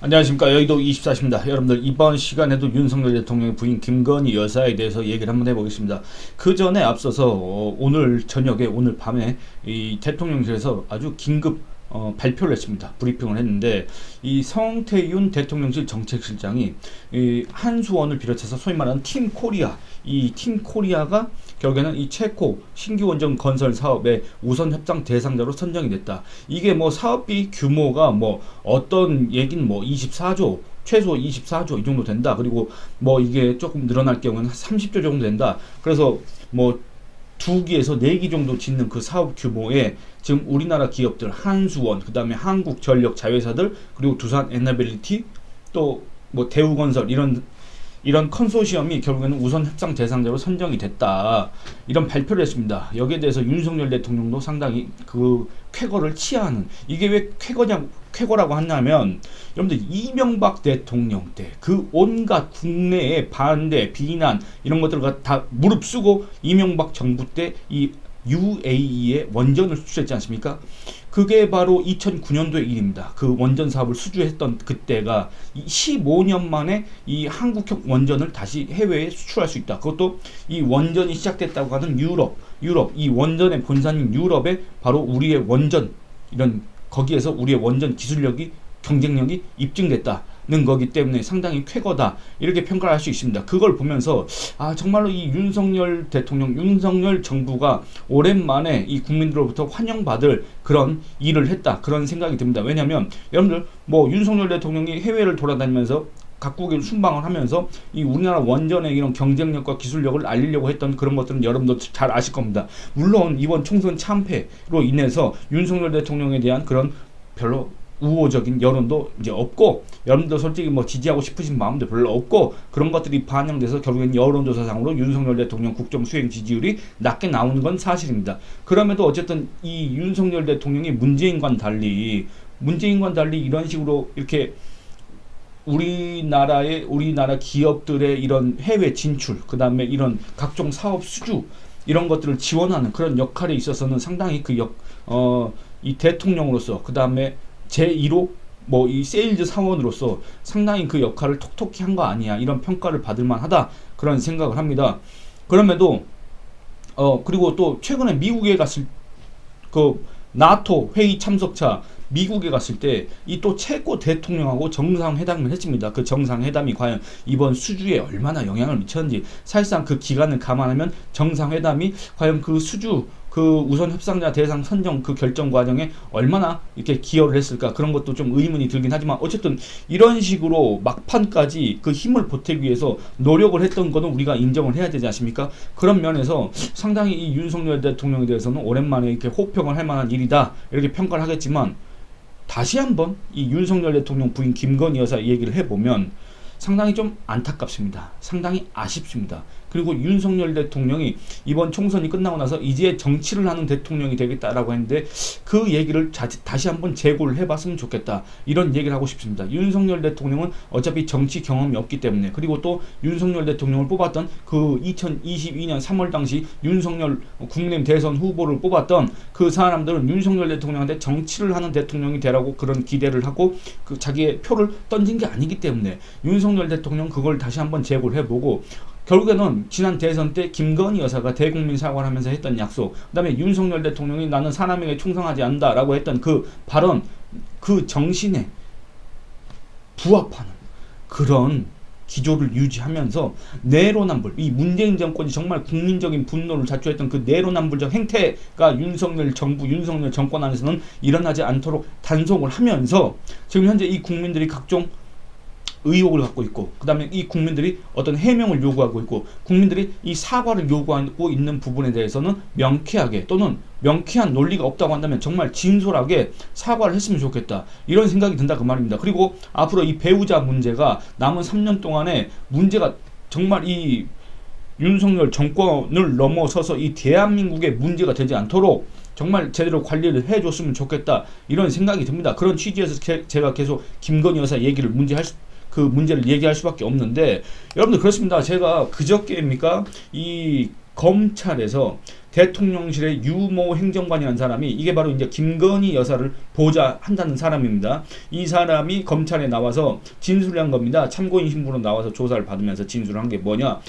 안녕하십니까. 여의도 24시입니다. 여러분들 이번 시간에도 윤석열 대통령의 부인 김건희 여사에 대해서 얘기를 한번 해보겠습니다. 그 전에 앞서서 오늘 저녁에 오늘 밤에 이 대통령실에서 아주 긴급 발표를 했습니다. 브리핑을 했는데 이 성태윤 대통령실 정책실장이 이 한수원을 비롯해서 소위 말하는 팀 코리아, 이 팀 코리아가 결국에는 이 체코 신규 원전 건설 사업의 우선 협상 대상자로 선정이 됐다. 이게 뭐 사업비 규모가 뭐 어떤 얘긴 뭐 24조 최소 24조 이 정도 된다. 그리고 뭐 이게 조금 늘어날 경우는 30조 정도 된다. 그래서 뭐 2기에서 4기 정도 짓는 그 사업 규모에 지금 우리나라 기업들 한수원, 그 다음에 한국전력 자회사들, 그리고 두산 에너빌리티, 또 뭐 대우건설 이런 컨소시엄이 결국에는 우선 협상 대상자로 선정이 됐다. 이런 발표를 했습니다. 여기에 대해서 윤석열 대통령도 상당히 그 쾌거를 치하하는, 이게 왜 쾌거라고 하냐면 여러분들 이명박 대통령 때 그 온갖 국내의 반대, 비난 이런 것들을 다 무릅쓰고 이명박 정부 때 이 UAE에 원전을 수주했지 않습니까? 그게 바로 2009년도의 일입니다. 그 원전 사업을 수주했던 그때가 15년 만에 이 한국형 원전을 다시 해외에 수출할 수 있다. 그것도 이 원전이 시작됐다고 하는 유럽 이 원전의 본산인 유럽에 바로 우리의 원전 이런 거기에서 우리의 원전 기술력이 경쟁력이 입증됐다는 거기 때문에 상당히 쾌거다 이렇게 평가를 할 수 있습니다. 그걸 보면서 정말로 이 윤석열 대통령, 윤석열 정부가 오랜만에 이 국민들로부터 환영받을 그런 일을 했다 그런 생각이 듭니다. 왜냐하면 여러분들 뭐 윤석열 대통령이 해외를 돌아다니면서 각국에 순방을 하면서 이 우리나라 원전의 이런 경쟁력과 기술력을 알리려고 했던 그런 것들은 여러분도 잘 아실 겁니다. 물론 이번 총선 참패로 인해서 윤석열 대통령에 대한 그런 별로 우호적인 여론도 이제 없고, 여러분도 솔직히 뭐 지지하고 싶으신 마음도 별로 없고, 그런 것들이 반영돼서 결국엔 여론조사상으로 윤석열 대통령 국정 수행 지지율이 낮게 나오는 건 사실입니다. 그럼에도 어쨌든 이 윤석열 대통령이 문재인과는 달리 이런 식으로 이렇게 우리나라 기업들의 이런 해외 진출, 그 다음에 이런 각종 사업 수주 이런 것들을 지원하는 그런 역할에 있어서는 상당히 이 대통령으로서, 그 다음에 제1호 뭐 이 세일즈 사원으로서 상당히 그 역할을 톡톡히 한 거 아니야, 이런 평가를 받을 만하다 그런 생각을 합니다. 그럼에도 그리고 또 최근에 미국에 갔을 그 나토 회의 참석차 미국에 갔을 때 이 또 체코 대통령하고 정상회담을 했습니다. 그 정상회담이 과연 이번 수주에 얼마나 영향을 미쳤는지, 사실상 그 기간을 감안하면 정상회담이 과연 그 수주 그 우선 협상자 대상 선정 그 결정 과정에 얼마나 이렇게 기여를 했을까, 그런 것도 좀 의문이 들긴 하지만 어쨌든 이런 식으로 막판까지 그 힘을 보태기 위해서 노력을 했던 거는 우리가 인정을 해야 되지 않습니까? 그런 면에서 상당히 이 윤석열 대통령에 대해서는 오랜만에 이렇게 호평을 할 만한 일이다 이렇게 평가를 하겠지만, 다시 한번 이 윤석열 대통령 부인 김건희 여사 얘기를 해보면 상당히 좀 안타깝습니다. 상당히 아쉽습니다. 그리고 윤석열 대통령이 이번 총선이 끝나고 나서 이제 정치를 하는 대통령이 되겠다라고 했는데 그 얘기를 다시 한번 재고를 해봤으면 좋겠다 이런 얘기를 하고 싶습니다. 윤석열 대통령은 어차피 정치 경험이 없기 때문에, 그리고 또 윤석열 대통령을 뽑았던 그 2022년 3월 당시 윤석열 국민의힘 대선 후보를 뽑았던 그 사람들은 윤석열 대통령한테 정치를 하는 대통령이 되라고 그런 기대를 하고 그 자기의 표를 던진 게 아니기 때문에 윤석열 대통령 그걸 다시 한번 재고를 해보고, 결국에는 지난 대선 때 김건희 여사가 대국민 사과를 하면서 했던 약속, 그 다음에 윤석열 대통령이 나는 사람에게 충성하지 않는다라고 했던 그 발언, 그 정신에 부합하는 그런 기조를 유지하면서 내로남불, 이 문재인 정권이 정말 국민적인 분노를 자초했던 그 내로남불적 행태가 윤석열 정부, 윤석열 정권 안에서는 일어나지 않도록 단속을 하면서 지금 현재 이 국민들이 각종 의혹을 갖고 있고, 그 다음에 이 국민들이 어떤 해명을 요구하고 있고, 국민들이 이 사과를 요구하고 있는 부분에 대해서는 명쾌하게, 또는 명쾌한 논리가 없다고 한다면 정말 진솔하게 사과를 했으면 좋겠다 이런 생각이 든다 그 말입니다. 그리고 앞으로 이 배우자 문제가 남은 3년 동안에 문제가 정말 이 윤석열 정권을 넘어서서 이 대한민국의 문제가 되지 않도록 정말 제대로 관리를 해줬으면 좋겠다 이런 생각이 듭니다. 그런 취지에서 제가 계속 김건희 여사 얘기를 그 문제를 얘기할 수밖에 없는데, 여러분들 그렇습니다. 제가 그저께입니까 이 검찰에서 대통령실의 유모 행정관이라는 사람이, 이게 바로 이제 김건희 여사를 보좌한다는 사람입니다. 이 사람이 검찰에 나와서 진술을 한 겁니다. 참고인 신분으로 나와서 조사를 받으면서 진술을 한 게 뭐냐,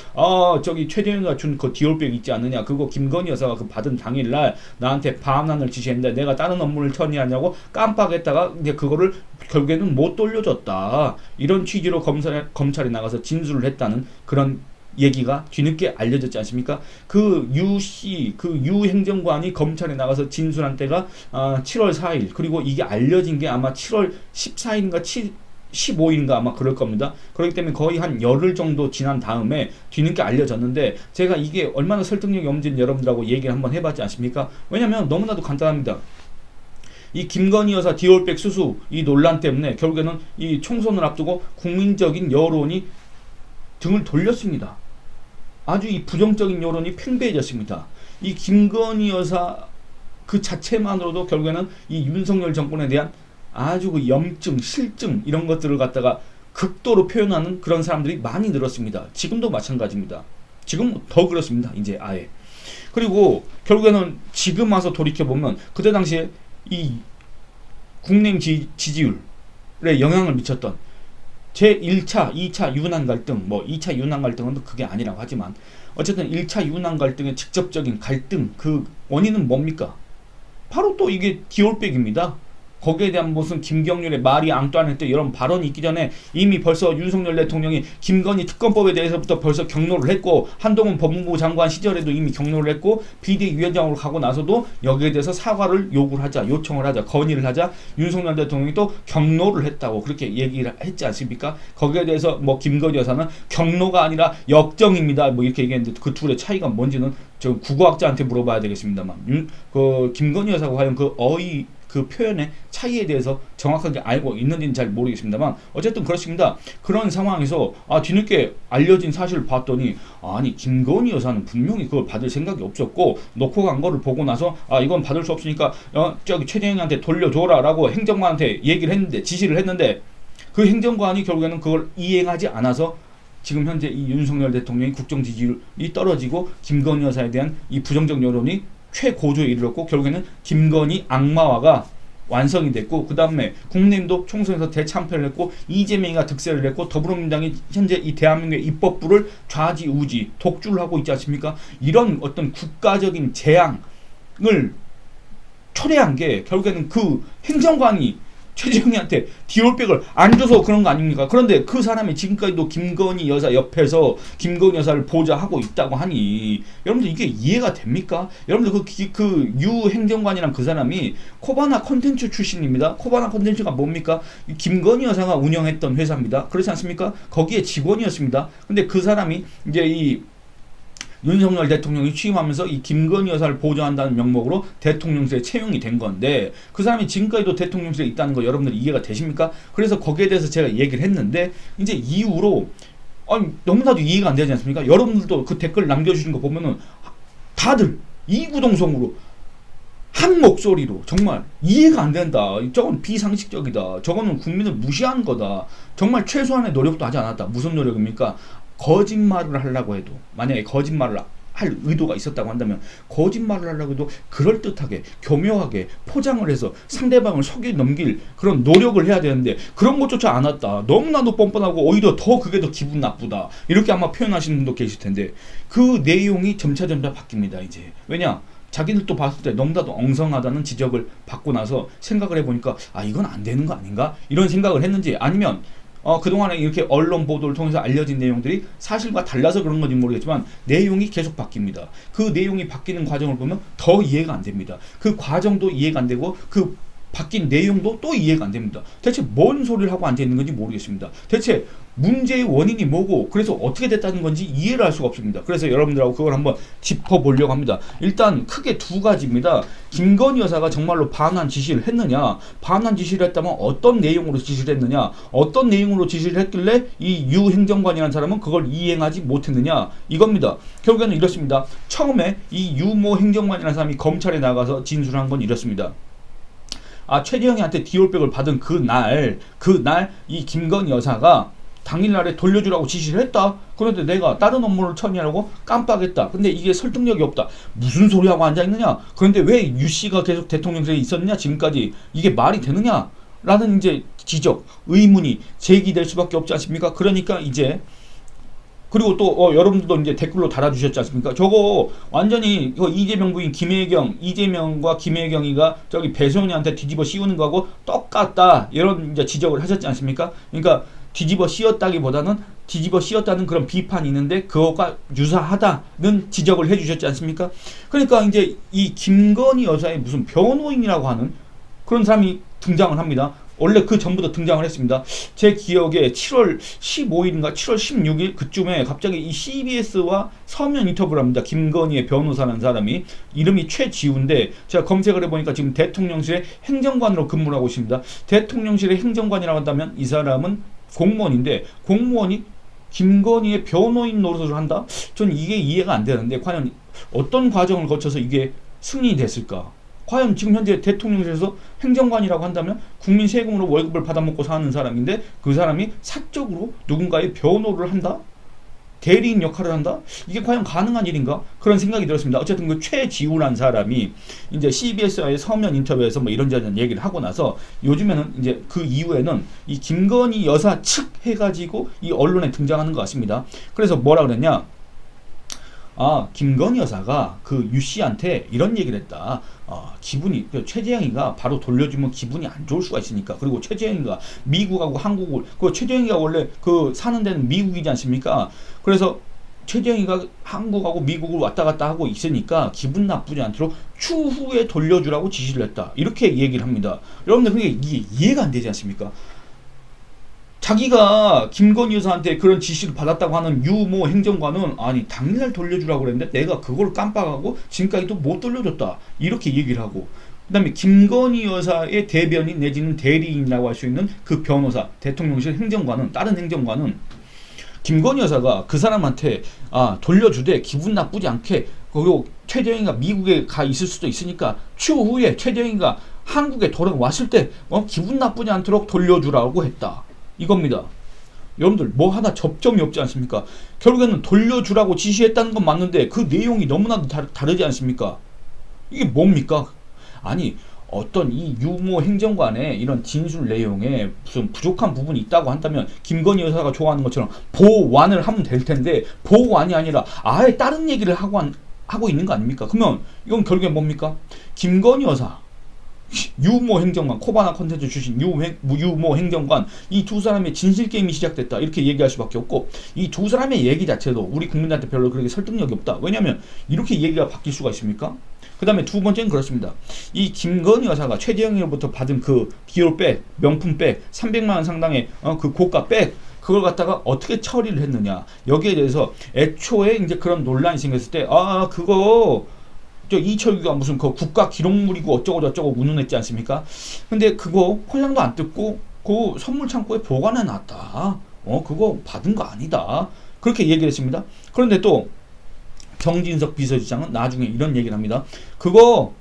저기 최재형이가 준 그 디올백 있지 않느냐, 그거 김건희 여사가 그 받은 당일날 나한테 반환을 지시했는데 내가 다른 업무를 처리하냐고 깜빡했다가 이제 그거를 결국에는 못 돌려줬다, 이런 취지로 검찰에 나가서 진술을 했다는 그런 얘기가 뒤늦게 알려졌지 않습니까? 그 유씨, 그 유 행정관이 검찰에 나가서 진술한 때가 7월 4일, 그리고 이게 알려진 게 아마 7월 14일인가 15일인가 아마 그럴 겁니다. 그렇기 때문에 거의 한 열흘 정도 지난 다음에 뒤늦게 알려졌는데, 제가 이게 얼마나 설득력이 없는지 여러분들하고 얘기를 한번 해봤지 않습니까? 왜냐면 너무나도 간단합니다. 이 김건희 여사 디올백 수수 이 논란 때문에 결국에는 이 총선을 앞두고 국민적인 여론이 등을 돌렸습니다. 아주 이 부정적인 여론이 팽배해졌습니다. 이 김건희 여사 그 자체만으로도 결국에는 이 윤석열 정권에 대한 아주 그 염증, 실증 이런 것들을 갖다가 극도로 표현하는 그런 사람들이 많이 늘었습니다. 지금도 마찬가지입니다. 지금 더 그렇습니다. 이제 아예. 그리고 결국에는 지금 와서 돌이켜보면 그때 당시에 이 국내민 지지율에 영향을 미쳤던 제1차, 2차 유난 갈등, 뭐 2차 유난 갈등은 그게 아니라고 하지만 어쨌든 1차 유난 갈등의 직접적인 갈등, 그 원인은 뭡니까? 바로 또 이게 디올백입니다. 거기에 대한 무슨 김경률의 마리 앙뚜아네트 이런 발언이 있기 전에 이미 벌써 윤석열 대통령이 김건희 특검법에 대해서부터 벌써 경로를 했고, 한동훈 법무부 장관 시절에도 이미 경로를 했고, 비대위원장으로 가고 나서도 여기에 대해서 사과를 요청을 하자, 건의를 하자 윤석열 대통령이 또 경로를 했다고 그렇게 얘기를 했지 않습니까? 거기에 대해서 뭐 김건희 여사는 경로가 아니라 역정입니다, 뭐 이렇게 얘기했는데 그 둘의 차이가 뭔지는 저 국어학자한테 물어봐야 되겠습니다만, 그 김건희 여사가 과연 그 표현의 차이에 대해서 정확하게 알고 있는지는 잘 모르겠습니다만 어쨌든 그렇습니다. 그런 상황에서 뒤늦게 알려진 사실을 봤더니 아니 김건희 여사는 분명히 그걸 받을 생각이 없었고, 놓고 간 거를 보고 나서 이건 받을 수 없으니까 저기 최재형한테 돌려줘라 라고 행정관한테 얘기를 했는데, 지시를 했는데 그 행정관이 결국에는 그걸 이행하지 않아서 지금 현재 이 윤석열 대통령의 국정 지지율이 떨어지고 김건희 여사에 대한 이 부정적 여론이 최고조에 이르렀고, 결국에는 김건희 악마화가 완성이 됐고, 그 다음에 국민의힘도 총선에서 대참패를 했고, 이재명이가 득세를 했고, 더불어민주당이 현재 이 대한민국의 입법부를 좌지우지 독주를 하고 있지 않습니까? 이런 어떤 국가적인 재앙을 초래한 게 결국에는 그 행정관이 최재형한테 디올백을 안 줘서 그런 거 아닙니까? 그런데 그 사람이 지금까지도 김건희 여사 옆에서 김건희 여사를 보좌하고 있다고 하니 여러분들 이게 이해가 됩니까? 여러분들 그 유 행정관이란 그 사람이 코바나 콘텐츠 출신입니다. 코바나 콘텐츠가 뭡니까? 김건희 여사가 운영했던 회사입니다. 그렇지 않습니까? 거기에 직원이었습니다. 근데 그 사람이 이제 이 윤석열 대통령이 취임하면서 이 김건희 여사를 보좌한다는 명목으로 대통령실에 채용이 된 건데, 그 사람이 지금까지도 대통령실에 있다는 거 여러분들 이해가 되십니까? 그래서 거기에 대해서 제가 얘기를 했는데, 이제 이후로 너무나도 이해가 안 되지 않습니까? 여러분들도 그 댓글 남겨주신 거 보면은 다들 이구동성으로 한 목소리로 정말 이해가 안 된다, 저건 비상식적이다, 저거는 국민을 무시한 거다, 정말 최소한의 노력도 하지 않았다. 무슨 노력입니까? 거짓말을 하려고 해도, 만약에 거짓말을 할 의도가 있었다고 한다면 거짓말을 하려고 해도 그럴듯하게 교묘하게 포장을 해서 상대방을 속여 넘길 그런 노력을 해야 되는데 그런 것조차 안 왔다, 너무나도 뻔뻔하고 오히려 더 그게 더 기분 나쁘다, 이렇게 아마 표현하시는 분도 계실 텐데 그 내용이 점차점차 바뀝니다. 이제 왜냐, 자기들도 봤을 때 너무나도 엉성하다는 지적을 받고 나서 생각을 해보니까 이건 안 되는 거 아닌가, 이런 생각을 했는지, 아니면 그동안에 이렇게 언론 보도를 통해서 알려진 내용들이 사실과 달라서 그런 건지 모르겠지만 내용이 계속 바뀝니다. 그 내용이 바뀌는 과정을 보면 더 이해가 안 됩니다. 그 과정도 이해가 안 되고 그 바뀐 내용도 또 이해가 안 됩니다. 대체 뭔 소리를 하고 앉아 있는 건지 모르겠습니다. 대체 문제의 원인이 뭐고 그래서 어떻게 됐다는 건지 이해를 할 수가 없습니다. 그래서 여러분들하고 그걸 한번 짚어보려고 합니다. 일단 크게 두 가지입니다. 김건희 여사가 정말로 반환 지시를 했느냐, 반환 지시를 했다면 어떤 내용으로 지시를 했느냐, 어떤 내용으로 지시를 했길래 이 유 행정관이라는 사람은 그걸 이행하지 못했느냐, 이겁니다. 결국에는 이렇습니다. 처음에 이 유모 행정관이라는 사람이 검찰에 나가서 진술한 건 이렇습니다. 최재형한테 디올백을 받은 그날 이 김건희 여사가 당일날에 돌려주라고 지시를 했다. 그런데 내가 다른 업무를 처리하려고 깜빡했다. 근데 이게 설득력이 없다. 무슨 소리하고 앉아있느냐. 그런데 왜 유씨가 계속 대통령실에 있었느냐 지금까지. 이게 말이 되느냐 라는 이제 지적, 의문이 제기될 수밖에 없지 않습니까? 그러니까 이제 그리고 또 여러분들도 이제 댓글로 달아주셨지 않습니까? 저거 완전히 이재명 부인 김혜경, 이재명과 김혜경이가 저기 배소연이한테 뒤집어 씌우는 거하고 똑같다 이런 이제 지적을 하셨지 않습니까? 그러니까 뒤집어 씌웠다기보다는 뒤집어 씌웠다는 그런 비판이 있는데 그거가 유사하다는 지적을 해주셨지 않습니까? 그러니까 이제 이 김건희 여사의 무슨 변호인이라고 하는 그런 사람이 등장을 합니다. 원래 그 전부터 등장을 했습니다. 제 기억에 7월 15일인가 7월 16일 그쯤에 갑자기 이 CBS와 서면 인터뷰를 합니다. 김건희의 변호사라는 사람이 이름이 최지우인데 제가 검색을 해보니까 지금 대통령실의 행정관으로 근무를 하고 있습니다. 대통령실의 행정관이라고 한다면 이 사람은 공무원인데 공무원이 김건희의 변호인 노릇을 한다? 전 이게 이해가 안 되는데 과연 어떤 과정을 거쳐서 이게 승인이 됐을까? 과연 지금 현재 대통령실에서 행정관이라고 한다면 국민 세금으로 월급을 받아먹고 사는 사람인데 그 사람이 사적으로 누군가의 변호를 한다? 대리인 역할을 한다? 이게 과연 가능한 일인가? 그런 생각이 들었습니다. 어쨌든 그 최지우란 사람이 이제 CBS와의 서면 인터뷰에서 뭐 이런저런 얘기를 하고 나서 요즘에는 이제 그 이후에는 이 김건희 여사 측 해가지고 이 언론에 등장하는 것 같습니다. 그래서 뭐라 그랬냐? 김건희 여사가 그 유씨한테 이런 얘기를 했다. 기분이, 최재형이가 바로 돌려주면 기분이 안 좋을 수가 있으니까. 그리고 최재형이가 미국하고 한국을, 최재형이가 원래 사는 데는 미국이지 않습니까? 그래서 최재형이가 한국하고 미국을 왔다 갔다 하고 있으니까 기분 나쁘지 않도록 추후에 돌려주라고 지시를 했다. 이렇게 얘기를 합니다. 여러분들, 그게 이게 이해가 안 되지 않습니까? 자기가 김건희 여사한테 그런 지시를 받았다고 하는 유모 행정관은 아니 당일날 돌려주라고 그랬는데 내가 그걸 깜빡하고 지금까지도 못 돌려줬다 이렇게 얘기를 하고, 그 다음에 김건희 여사의 대변인 내지는 대리인이라고 할 수 있는 그 변호사, 대통령실 행정관은, 다른 행정관은 김건희 여사가 그 사람한테 돌려주되 기분 나쁘지 않게, 그리고 최재형이가 미국에 가 있을 수도 있으니까 추후에 최재형이가 한국에 돌아왔을 때 기분 나쁘지 않도록 돌려주라고 했다 이겁니다. 여러분들 뭐 하나 접점이 없지 않습니까? 결국에는 돌려주라고 지시했다는 건 맞는데 그 내용이 너무나도 다르지 않습니까? 이게 뭡니까? 아니 어떤 이 유모 행정관의 이런 진술 내용에 무슨 부족한 부분이 있다고 한다면 김건희 여사가 좋아하는 것처럼 보완을 하면 될 텐데 보완이 아니라 아예 다른 얘기를 하고 있는 거 아닙니까? 그러면 이건 결국에 뭡니까? 김건희 여사, 유모 행정관, 코바나 콘텐츠 출신 유모 행정관, 이 두 사람의 진실 게임이 시작됐다 이렇게 얘기할 수밖에 없고, 이 두 사람의 얘기 자체도 우리 국민들한테 별로 그렇게 설득력이 없다. 왜냐하면 이렇게 얘기가 바뀔 수가 있습니까? 그 다음에 두 번째는 그렇습니다. 이 김건희 여사가 최재형으로부터 받은 그 디올백, 명품백, 300만원 상당의 그 고가 백, 그걸 갖다가 어떻게 처리를 했느냐, 여기에 대해서 애초에 이제 그런 논란이 생겼을 때 그거 이철규가 무슨 그 국가 기록물이고 어쩌고 저쩌고 운운했지 않습니까? 근데 그거 홀랑도 안 뜯고 그 선물 창고에 보관해 놨다. 그거 받은 거 아니다. 그렇게 얘기를 했습니다. 그런데 또 정진석 비서실장은 나중에 이런 얘기를 합니다. 그거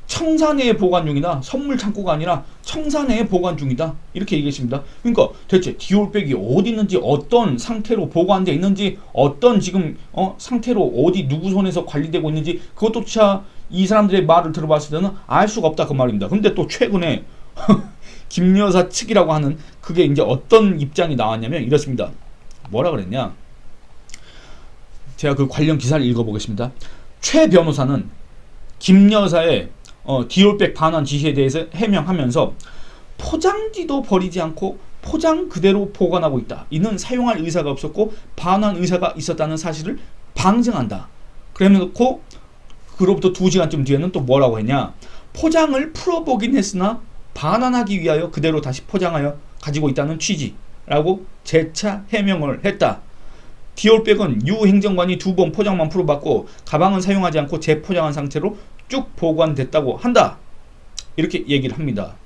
청사내에 보관 중이다. 선물 창고가 아니라 청사내에 보관 중이다. 이렇게 얘기했습니다. 그러니까 대체 디올백이 어디 있는지, 어떤 상태로 보관되어 있는지, 어떤 지금 상태로 어디 누구 손에서 관리되고 있는지 그것조차 이 사람들의 말을 들어봤을 때는 알 수가 없다 그 말입니다. 근데 또 최근에 김 여사 측이라고 하는 그게 이제 어떤 입장이 나왔냐면 이렇습니다. 뭐라 그랬냐? 제가 그 관련 기사를 읽어보겠습니다. 최 변호사는 김 여사의 디올백 반환 지시에 대해서 해명하면서 포장지도 버리지 않고 포장 그대로 보관하고 있다. 이는 사용할 의사가 없었고 반환 의사가 있었다는 사실을 방증한다. 그래놓고 그로부터 2시간쯤 뒤에는 또 뭐라고 했냐? 포장을 풀어보긴 했으나 반환하기 위하여 그대로 다시 포장하여 가지고 있다는 취지라고 재차 해명을 했다. 디올백은 유 행정관이 2번 포장만 풀어봤고 가방은 사용하지 않고 재포장한 상태로 쭉 보관됐다고 한다. 이렇게 얘기를 합니다.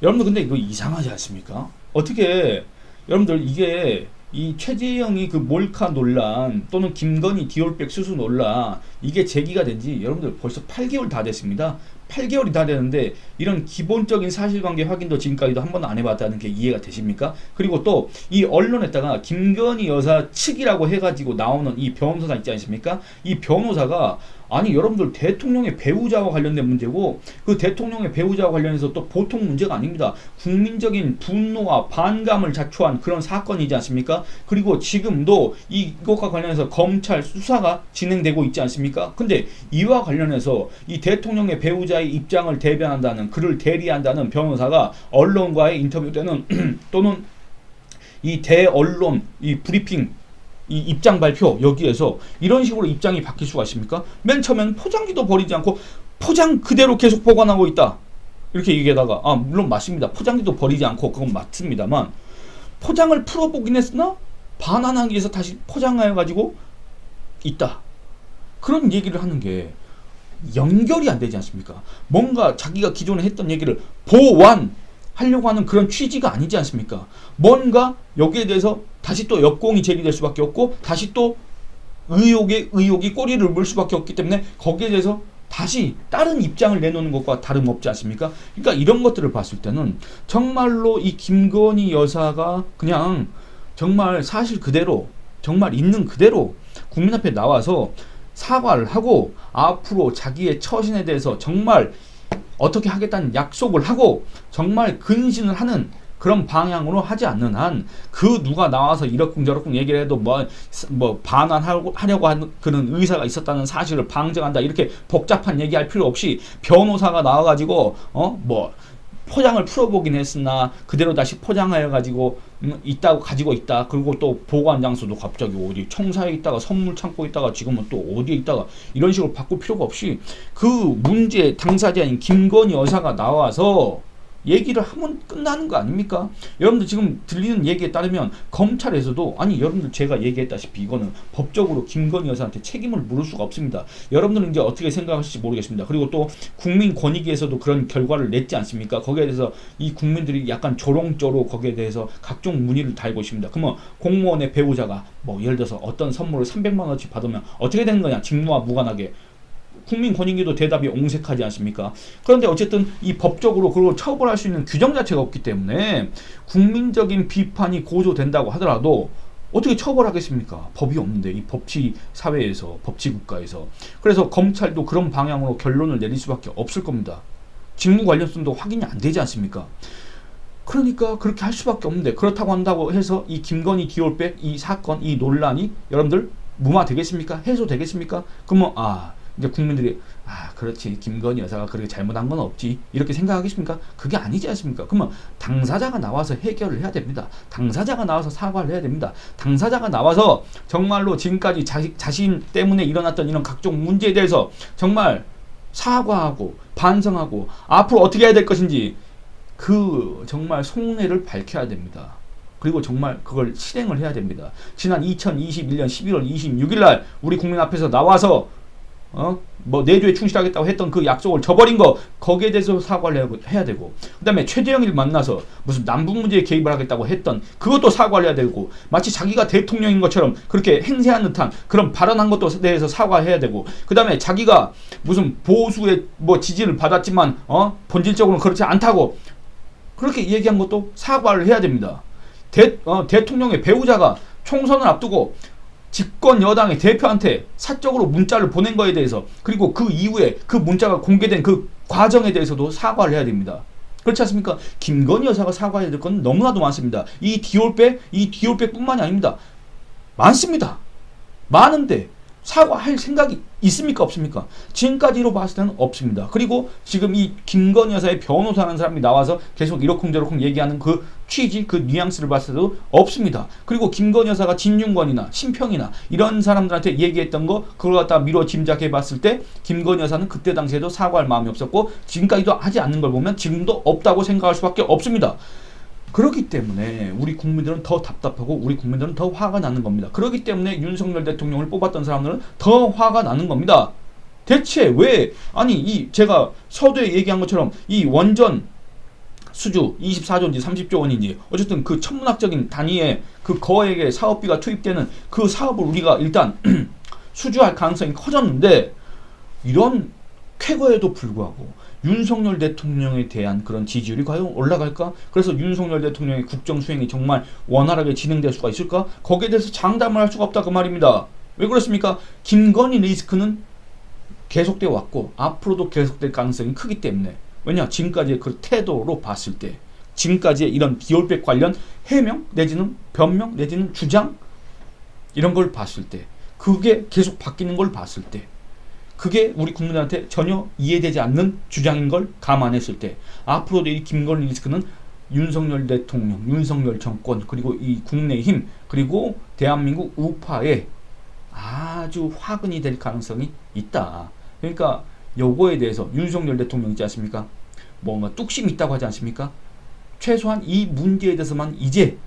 여러분들 근데 이거 이상하지 않습니까? 어떻게 여러분들 이게 이 최재형이 그 몰카 논란 또는 김건희 디올백 수수 논란 이게 제기가 된 지 여러분들 벌써 8개월 다 됐습니다. 8개월이 다 되는데 이런 기본적인 사실관계 확인도 지금까지도 한 번도 안 해봤다는 게 이해가 되십니까? 그리고 또 이 언론에다가 김건희 여사 측이라고 해가지고 나오는 이 변호사 있지 않습니까? 이 변호사가 아니 여러분들 대통령의 배우자와 관련된 문제고 그 대통령의 배우자와 관련해서 또 보통 문제가 아닙니다. 국민적인 분노와 반감을 자초한 그런 사건이지 않습니까? 그리고 지금도 이것과 관련해서 검찰 수사가 진행되고 있지 않습니까? 근데 이와 관련해서 이 대통령의 배우자의 입장을 대변한다는 그를 대리한다는 변호사가 언론과의 인터뷰 때는 또는 이 대언론 이 브리핑 이 입장 발표 여기에서 이런 식으로 입장이 바뀔 수가 있습니까? 맨 처음엔 포장지도 버리지 않고 포장 그대로 계속 보관하고 있다. 이렇게 얘기하다가 물론 맞습니다. 포장지도 버리지 않고 그건 맞습니다만 포장을 풀어보긴 했으나 반환하기 위해서 다시 포장하여 가지고 있다. 그런 얘기를 하는 게 연결이 안 되지 않습니까? 뭔가 자기가 기존에 했던 얘기를 보완하려고 하는 그런 취지가 아니지 않습니까? 뭔가 여기에 대해서 다시 또 역공이 제기될 수밖에 없고 다시 또 의혹이 꼬리를 물 수밖에 없기 때문에 거기에 대해서 다시 다른 입장을 내놓는 것과 다름없지 않습니까? 그러니까 이런 것들을 봤을 때는 정말로 이 김건희 여사가 그냥 정말 사실 그대로 정말 있는 그대로 국민 앞에 나와서 사과를 하고 앞으로 자기의 처신에 대해서 정말 어떻게 하겠다는 약속을 하고 정말 근신을 하는 그런 방향으로 하지 않는 한 그 누가 나와서 이러쿵저러쿵 얘기를 해도 뭐 반환하려고 하는 그런 의사가 있었다는 사실을 방증한다 이렇게 복잡한 얘기할 필요 없이 변호사가 나와가지고 뭐 포장을 풀어보긴 했으나 그대로 다시 포장하여 가지고 있다고 가지고 있다. 그리고 또 보관 장소도 갑자기 어디 청사에 있다가 선물 창고에 있다가 지금은 또 어디에 있다가 이런 식으로 바꿀 필요가 없이 그 문제 당사자인 김건희 여사가 나와서 얘기를 하면 끝나는 거 아닙니까? 여러분들 지금 들리는 얘기에 따르면 검찰에서도 아니 여러분들 제가 얘기했다시피 이거는 법적으로 김건희 여사한테 책임을 물을 수가 없습니다. 여러분들은 이제 어떻게 생각하실지 모르겠습니다. 그리고 또 국민권익위에서도 그런 결과를 냈지 않습니까? 거기에 대해서 이 국민들이 약간 조롱조로 거기에 대해서 각종 문의를 달고 있습니다. 그러면 공무원의 배우자가 뭐 예를 들어서 어떤 선물을 300만 원어치 받으면 어떻게 되는 거냐? 직무와 무관하게 국민권익위도 대답이 옹색하지 않습니까? 그런데 어쨌든 이 법적으로 그걸 처벌할 수 있는 규정 자체가 없기 때문에 국민적인 비판이 고조된다고 하더라도 어떻게 처벌하겠습니까? 법이 없는데 이 법치 사회에서 법치 국가에서 그래서 검찰도 그런 방향으로 결론을 내릴 수밖에 없을 겁니다. 직무 관련성도 확인이 안 되지 않습니까? 그러니까 그렇게 할 수밖에 없는데 그렇다고 한다고 해서 이 김건희 디올백 이 사건 이 논란이 여러분들 무마되겠습니까? 해소되겠습니까? 그러면 이제 국민들이 그렇지 김건희 여사가 그렇게 잘못한 건 없지 이렇게 생각하겠습니까? 그게 아니지 않습니까? 그러면 당사자가 나와서 해결을 해야 됩니다. 당사자가 나와서 사과를 해야 됩니다. 당사자가 나와서 정말로 지금까지 자신 때문에 일어났던 이런 각종 문제에 대해서 정말 사과하고 반성하고 앞으로 어떻게 해야 될 것인지 그 정말 속내를 밝혀야 됩니다. 그리고 정말 그걸 실행을 해야 됩니다. 지난 2021년 11월 26일 날 우리 국민 앞에서 나와서 뭐 내조에 충실하겠다고 했던 그 약속을 저버린 거 거기에 대해서 사과를 해야 되고 그 다음에 최재형을 만나서 무슨 남북 문제에 개입을 하겠다고 했던 그것도 사과를 해야 되고 마치 자기가 대통령인 것처럼 그렇게 행세한 듯한 그런 발언한 것도 대해서 사과해야 되고 그 다음에 자기가 무슨 보수의 뭐 지지를 받았지만 본질적으로는 그렇지 않다고 그렇게 얘기한 것도 사과를 해야 됩니다. 대통령의 배우자가 총선을 앞두고 집권 여당의 대표한테 사적으로 문자를 보낸 거에 대해서 그리고 그 이후에 그 문자가 공개된 그 과정에 대해서도 사과를 해야 됩니다. 그렇지 않습니까? 김건희 여사가 사과해야 될 건 너무나도 많습니다. 이 디올백뿐만이 아닙니다. 많습니다. 많은데 사과할 생각이 있습니까? 없습니까? 지금까지로 봤을 때는 없습니다. 그리고 지금 이 김건희 여사의 변호사라는 사람이 나와서 계속 이러쿵저러쿵 얘기하는 그 취지, 그 뉘앙스를 봤을 때도 없습니다. 그리고 김건희 여사가 진윤권이나 심평이나 이런 사람들한테 얘기했던 거 그걸 갖다 미뤄 짐작해 봤을 때 김건희 여사는 그때 당시에도 사과할 마음이 없었고 지금까지도 하지 않는 걸 보면 지금도 없다고 생각할 수밖에 없습니다. 그렇기 때문에 우리 국민들은 더 답답하고 우리 국민들은 더 화가 나는 겁니다. 그렇기 때문에 윤석열 대통령을 뽑았던 사람들은 더 화가 나는 겁니다. 대체 왜 제가 서두에 얘기한 것처럼 이 원전 수주 24조인지 30조 원인지 어쨌든 그 천문학적인 단위의 그 거액의 사업비가 투입되는 그 사업을 우리가 일단 수주할 가능성이 커졌는데 이런 쾌거에도 불구하고 윤석열 대통령에 대한 그런 지지율이 과연 올라갈까? 그래서 윤석열 대통령의 국정 수행이 정말 원활하게 진행될 수가 있을까? 거기에 대해서 장담을 할 수가 없다 그 말입니다. 왜 그렇습니까? 김건희 리스크는 계속되어 왔고 앞으로도 계속될 가능성이 크기 때문에, 왜냐 지금까지의 그 태도로 봤을 때, 지금까지의 이런 비올백 관련 해명 내지는 변명 내지는 주장 이런 걸 봤을 때, 그게 계속 바뀌는 걸 봤을 때, 그게 우리 국민들한테 전혀 이해되지 않는 주장인 걸 감안했을 때, 앞으로도 이 김건희 리스크는 윤석열 대통령, 윤석열 정권, 그리고 이 국민의힘, 그리고 대한민국 우파에 아주 화근이 될 가능성이 있다. 그러니까 요거에 대해서 윤석열 대통령 있지 않습니까? 뭔가 뚝심이 있다고 하지 않습니까? 최소한 이 문제에 대해서만 이제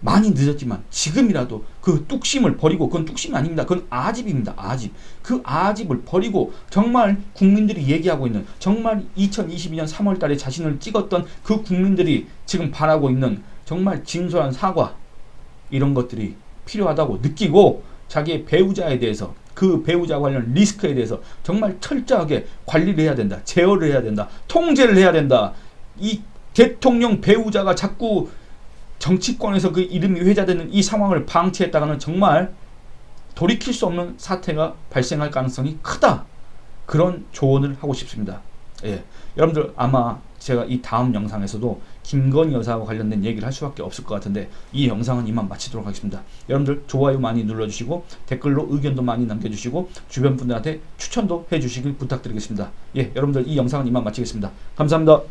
많이 늦었지만 지금이라도 그 뚝심을 버리고, 그건 뚝심이 아닙니다. 그건 아집입니다. 아집. 그 아집을 버리고 정말 국민들이 얘기하고 있는, 정말 2022년 3월 달에 자신을 찍었던 그 국민들이 지금 바라고 있는 정말 진솔한 사과, 이런 것들이 필요하다고 느끼고 자기의 배우자에 대해서, 그 배우자 관련 리스크에 대해서 정말 철저하게 관리를 해야 된다. 제어를 해야 된다. 통제를 해야 된다. 이 대통령 배우자가 자꾸 정치권에서 그 이름이 회자되는 이 상황을 방치했다가는 정말 돌이킬 수 없는 사태가 발생할 가능성이 크다. 그런 조언을 하고 싶습니다. 예, 여러분들 아마 제가 이 다음 영상에서도 김건희 여사와 관련된 얘기를 할 수밖에 없을 것 같은데, 이 영상은 이만 마치도록 하겠습니다. 여러분들 좋아요 많이 눌러주시고 댓글로 의견도 많이 남겨주시고 주변 분들한테 추천도 해주시길 부탁드리겠습니다. 예, 여러분들 이 영상은 이만 마치겠습니다. 감사합니다.